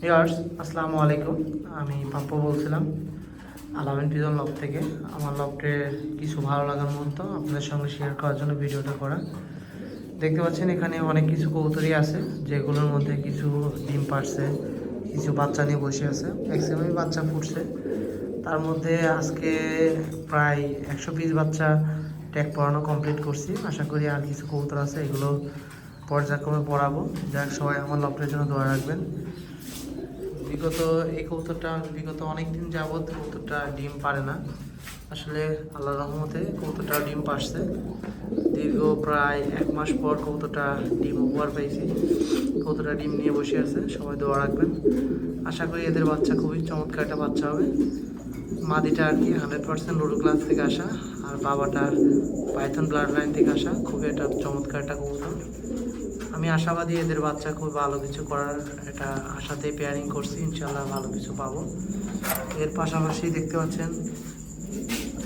Viewers আসসালামু আলাইকুম। আমি পাপ্পু বলছিলাম আলামিন পিজন লফট থেকে। আমার লফটের কিছু ভালো লাগার মুহূর্ত আপনাদের সঙ্গে শেয়ার করার জন্য ভিডিওটা করা। দেখতে পাচ্ছেন এখানে অনেক কিছু কবুতরই আছে, যেগুলোর মধ্যে কিছু ডিম পারছে, কিছু বাচ্চা নিয়ে বসে আছে, ম্যাক্সিমামই বাচ্চা ফুটছে। তার মধ্যে আজকে প্রায় 100 পিস বাচ্চা ট্যাগ পড়ানো কমপ্লিট করছি। আশা করি আর কিছু কবুতর আছে, এগুলো পর্যায়ক্রমে পড়াবো। যাক, সবাই আমার লফটের জন্য দোয়া রাখবেন। বিগত অনেক দিন যাবৎ কবুতরটা ডিম পারে না। আসলে আল্লাহর রহমতে কবুতরটা ডিম পারছে। দীর্ঘ প্রায় 1 মাস পর কবুতরটা ডিম উপহার পেয়েছি। কবুতরটা ডিম নিয়ে বসে আছে, সবাই দোয়া রাখবেন। আশা করি এদের বাচ্চা খুবই চমৎকার একটা বাচ্চা হবে। মাদিটা আর কি 100% লুডো ক্লাস থেকে আসা, আর বাবাটার পাইথন ব্লাড লাইন থেকে আসা। খুবই একটা চমৎকার একটা কবুতর। আমি আশাবাদী এদের বাচ্চা খুব ভালো কিছু করার একটা আশাতেই পেয়ারিং করছি। ইনশাল্লাহ ভালো কিছু পাবো। এর পাশাপাশি দেখতে পাচ্ছেন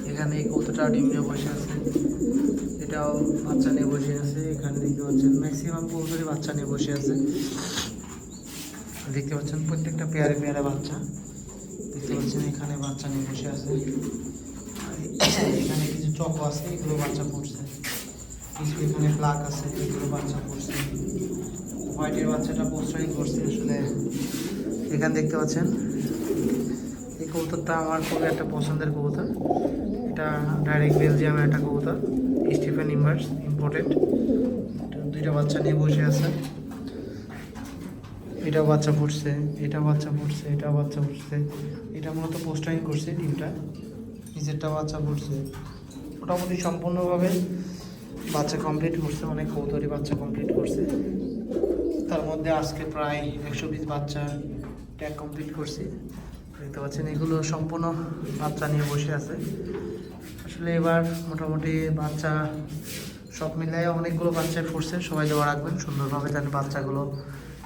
এখানে এই কবুতরটা ডিম নিয়ে বসে আছে, এটাও বাচ্চা নিয়ে বসে আছে। এখানে দেখতে পাচ্ছেন ম্যাক্সিমাম কবুতরই বাচ্চা নিয়ে বসে আছে। দেখতে পাচ্ছেন প্রত্যেকটা পেয়ারে পেয়ারে বাচ্চা। দেখতে পাচ্ছেন এখানে বাচ্চা নিয়ে বসে আছে। এখানে কিছু চকো আছে, এগুলো বাচ্চা ফুটছে। কিছু এখানে ব্ল্যাক আছে, এগুলো বাচ্চা ফুটছে। হোয়াইটের বাচ্চাটা পোস্টারিং করছে। আসলে এখানে দেখতে পাচ্ছেন এই কবুতরটা আমার খুবই একটা পছন্দের কবুতর। এটা ডাইরেক্ট বেলজিয়ামের একটা কবুতর, স্টিফেন ইম্বার্স ইম্পোর্টেড। দুইটা বাচ্চা নিয়ে বসে আছে। এটা বাচ্চা ফুটছে, এটা বাচ্চা ফুটছে, এটা বাচ্চা ফুটছে। এটা মূলত পোস্টারিং করছে ডিমটা। নিচেরটা বাচ্চা ফুটছে। মোটামুটি সম্পূর্ণভাবে বাচ্চা কমপ্লিট করছে। অনেক কবুতরই বাচ্চা কমপ্লিট করছে। তার মধ্যে আজকে প্রায় 100 পিস বাচ্চা ট্যাগ কমপ্লিট করছি। দেখতে পাচ্ছেন এগুলো সম্পূর্ণ বাচ্চা নিয়ে বসে আছে। আসলে এবার মোটামুটি বাচ্চা সব মিলিয়ে অনেকগুলো বাচ্চা ফুটছে। সবাই দোয়া রাখবেন সুন্দরভাবে যেন বাচ্চাগুলো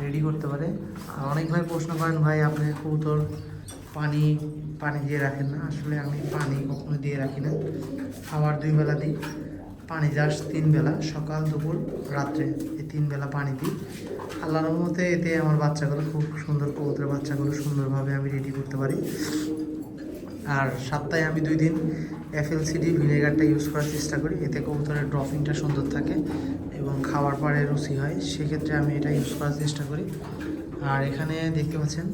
রেডি করতে পারে। আর অনেক ভাই প্রশ্ন করেন, ভাই আপনি কবুতর পানি দিয়ে রাখেন না? আসলে আমি পানি কখনো দিয়ে রাখি না। খাবার 2 বেলা দিই, পানি জাস্ট 3 বেলা, সকাল দুপুর রাত্রে, এই 3 বেলা পানি দিই। আল্লাহর রহমতে এতে আমার বাচ্চাগুলো খুব সুন্দর, কবুতরের বাচ্চাগুলো সুন্দরভাবে আমি রেডি করতে পারি। আর সপ্তাহে আমি 2 দিন FLCD ভিনেগারটা ইউজ করার চেষ্টা করি। এতে কবুতরের ড্রপিংটা সুন্দর থাকে এবং খাওয়ার পরে রুচি হয়। সেক্ষেত্রে আমি এটা ইউজ করার চেষ্টা করি। আর এখানে দেখতে পাচ্ছেন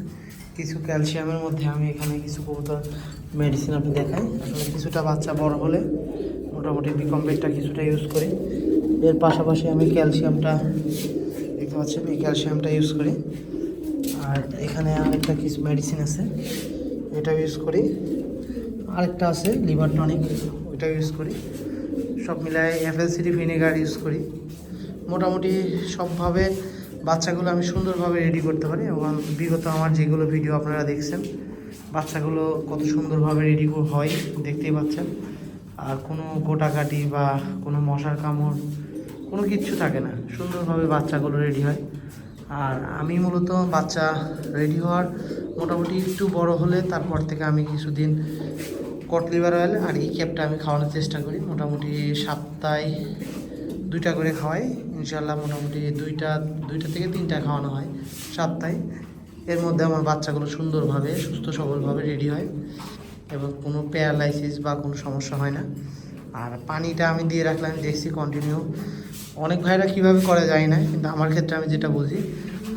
কিছু ক্যালসিয়ামের মধ্যে আমি এখানে কিছু কবুতর মেডিসিন আপনি দেখাই। আসলে কিছুটা বাচ্চা বড় হলে মোটামুটি বিকম্বেটটা কিছুটা ইউজ করি। এর পাশাপাশি আমি ক্যালসিয়ামটা দেখতে পাচ্ছেন, এই ক্যালসিয়ামটা ইউজ করি। আর এখানে আরেকটা কিছু মেডিসিন আছে, এটা ইউজ করি। আরেকটা আছে লিভার টনিক, ওইটা ইউজ করি। সব মিলায় FLCD ভিনেগার ইউজ করি। মোটামুটি সবভাবে বাচ্চাগুলো আমি সুন্দরভাবে রেডি করতে পারি। এবং বিগত আমার যেগুলো ভিডিও আপনারা দেখছেন, বাচ্চাগুলো কত সুন্দরভাবে রেডি হয় দেখতেই পাচ্ছেন। আর কোনো গোটাকাটি বা কোনো মশার কামড় কোনো কিচ্ছু থাকে না, সুন্দরভাবে বাচ্চাগুলো রেডি হয়। আর আমি মূলত বাচ্চা রেডি হওয়ার মোটামুটি একটু বড় হলে তারপর থেকে আমি কিছুদিন কট লিভার অয়েল আর এই ক্যাপটা আমি খাওয়ানোর চেষ্টা করি। মোটামুটি সপ্তাহে 2টা করে খাওয়াই। ইনশাল্লাহ মোটামুটি 2টা থেকে 3টা খাওয়ানো হয় সপ্তাহে। এর মধ্যে আমার বাচ্চাগুলো সুন্দরভাবে সুস্থ সবলভাবে রেডি হয় এবং কোনো প্যারালাইসিস বা কোনো সমস্যা হয় না। আর পানিটা আমি দিয়ে রাখলাম, দেখছি কন্টিনিউ। অনেক ভাইরা কীভাবে করে যায় না, কিন্তু আমার ক্ষেত্রে আমি যেটা বুঝি,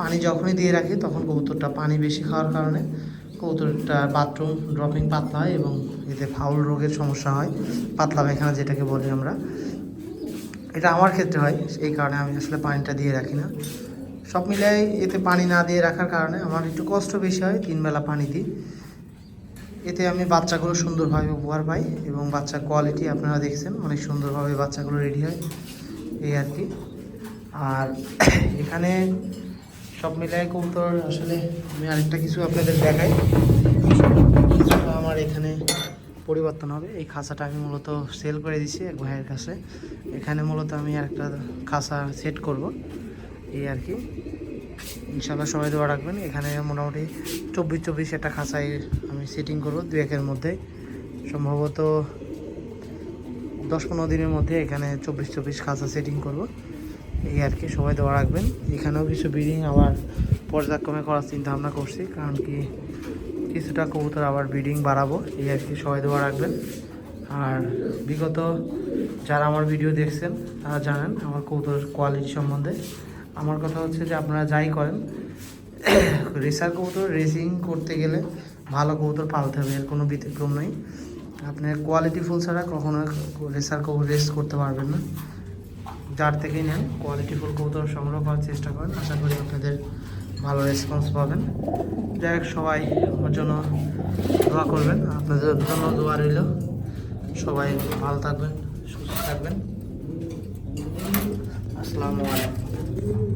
পানি যখনই দিয়ে রাখি তখন কবুতরটা পানি বেশি খাওয়ার কারণে কবুতরটা বাথরুম ড্রপিং পাতলা হয় এবং এতে ফাউল রোগের সমস্যা হয়, পাতলা পায়খানা যেটাকে বলি আমরা। এটা আমার ক্ষেত্রে হয়, এই কারণে আমি আসলে পানিটা দিয়ে রাখি না। সব মিলাই এতে পানি না দিয়ে রাখার কারণে আমার একটু কষ্ট বেশি হয়। 3 বেলা পানি দিই, এতে আমি বাচ্চাগুলো সুন্দরভাবে উপহার পাই এবং বাচ্চার কোয়ালিটি আপনারা দেখছেন, অনেক সুন্দরভাবে বাচ্চাগুলো রেডি হয়, এই আর কি। আর এখানে সব মিলাই কবুতর আসলে আমি আরেকটা কিছু আপনাদের দেখাই। কিছুটা আমার এখানে পরিবর্তন হবে। এই খাঁচাটা আমি মূলত সেল করে দিচ্ছি এক ভাইয়ের কাছে। এখানে মূলত আমি আরেকটা খাঁচা সেট করব, এই আর কি। ইনশাল্লাহ সবাই দোয়া রাখবেন। এখানে মোটামুটি 24 একটা খাঁচায় আমি সেটিং করব 2-1-এর মধ্যে, সম্ভবত 10-15 দিনের মধ্যে এখানে 24 খাঁচা সেটিং করব। এই আর কি, সবাই দোয়া রাখবেন। এখানেও কিছু ব্রিডিং আবার পর্যায়ক্রমে করার চিন্তা ভাবনা করছি, কারণ কি কিছুটা কবুতর আবার ব্রিডিং বাড়াবো, এই আর কি, সবাই দোয়া রাখবেন। আর বিগত যারা আমার ভিডিও দেখছেন তারা জানেন আমার কবুতরের কোয়ালিটি সম্বন্ধে। আমার কথা হচ্ছে যে আপনারা যাই করেন, রেসার কবুতর রেসিং করতে গেলে ভালো কবুতর পালতে হবে, এর কোনো ব্যতিক্রম নেই। আপনার কোয়ালিটি ফুল ছাড়া কখনো রেসার কবুতর রেস করতে পারবেন না। যার থেকেই নেন কোয়ালিটি ফুল কবুতর সংগ্রহ করার চেষ্টা করেন, আশা করি আপনাদের ভালো রেসপন্স পাবেন। যাই হোক, সবাই আমার জন্য দোয়া করবেন, আপনাদের জন্য দোয়া রইল। সবাই ভালো থাকবেন, সুস্থ থাকবেন। আসসালামু আলাইকুম।